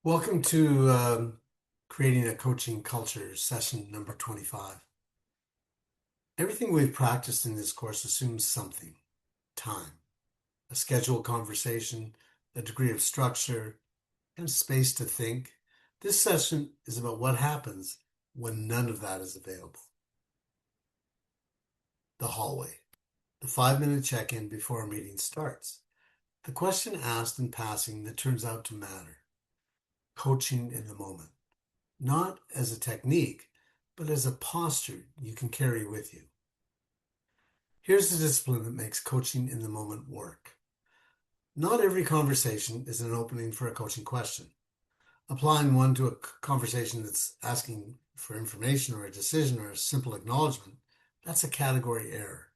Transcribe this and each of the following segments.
Welcome to Creating a Coaching Culture, session number 25. Everything we've practiced in this course assumes something: time, a scheduled conversation, a degree of structure, and space to think. This session is about what happens when none of that is available. The hallway, the 5-minute check-in before a meeting starts, the question asked in passing that turns out to matter: coaching in the moment. Not as a technique, but as a posture you can carry with you. Here's the discipline that makes coaching in the moment work. Not every conversation is an opening for a coaching question. Applying one to a conversation that's asking for information or a decision or a simple acknowledgement, that's a category error.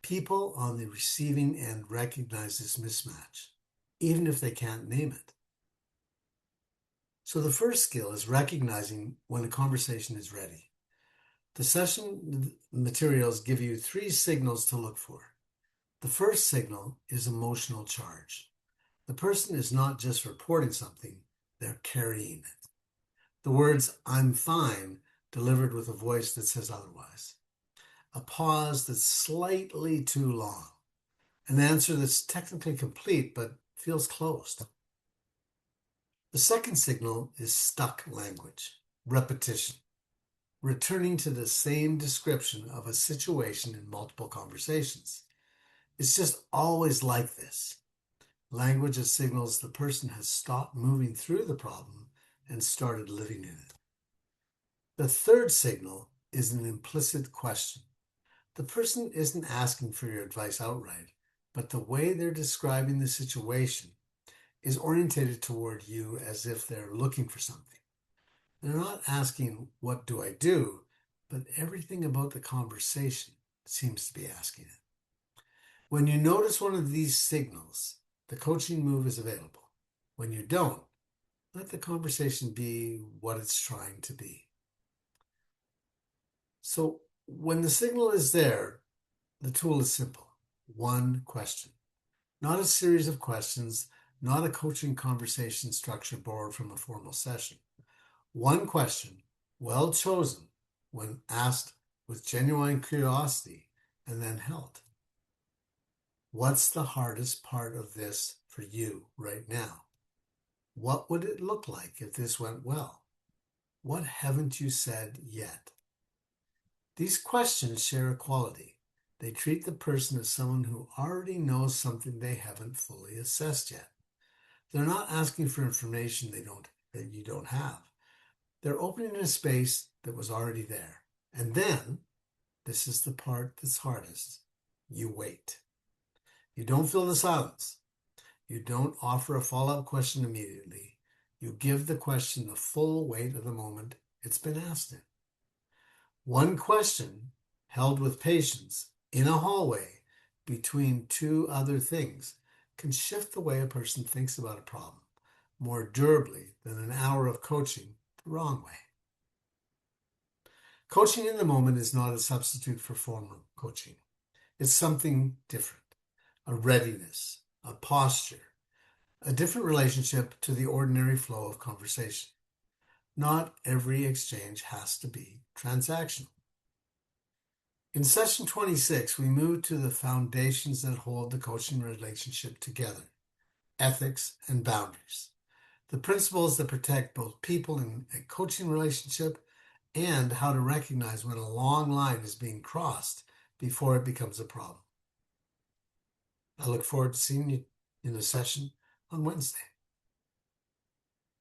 People on the receiving end recognize this mismatch, even if they can't name it. So the first skill is recognizing when a conversation is ready. The session materials give you 3 signals to look for. The first signal is emotional charge. The person is not just reporting something, they're carrying it. The words "I'm fine" delivered with a voice that says otherwise. A pause that's slightly too long. An answer that's technically complete but feels closed. The second signal is stuck language, repetition, returning to the same description of a situation in multiple conversations. It's just always like this. Language that signals the person has stopped moving through the problem and started living in it. The third signal is an implicit question. The person isn't asking for your advice outright, but the way they're describing the situation is orientated toward you as if they're looking for something. They're not asking, "What do I do?" but everything about the conversation seems to be asking it. When you notice one of these signals, the coaching move is available. When you don't, let the conversation be what it's trying to be. So when the signal is there, the tool is simple. One question. Not a series of questions, not a coaching conversation structure borrowed from a formal session. One question, well chosen, when asked with genuine curiosity and then held. What's the hardest part of this for you right now? What would it look like if this went well? What haven't you said yet? These questions share a quality. They treat the person as someone who already knows something they haven't fully assessed yet. They're not asking for information that you don't have. They're opening a space that was already there. And then, this is the part that's hardest, you wait. You don't fill the silence. You don't offer a follow-up question immediately. You give the question the full weight of the moment it's been asked in. One question held with patience in a hallway between 2 other things can shift the way a person thinks about a problem more durably than an hour of coaching the wrong way. Coaching in the moment is not a substitute for formal coaching. It's something different: a readiness, a posture, a different relationship to the ordinary flow of conversation. Not every exchange has to be transactional. In session 26, we move to the foundations that hold the coaching relationship together: ethics and boundaries. The principles that protect both people in a coaching relationship and how to recognize when a long line is being crossed before it becomes a problem. I look forward to seeing you in the session on Wednesday.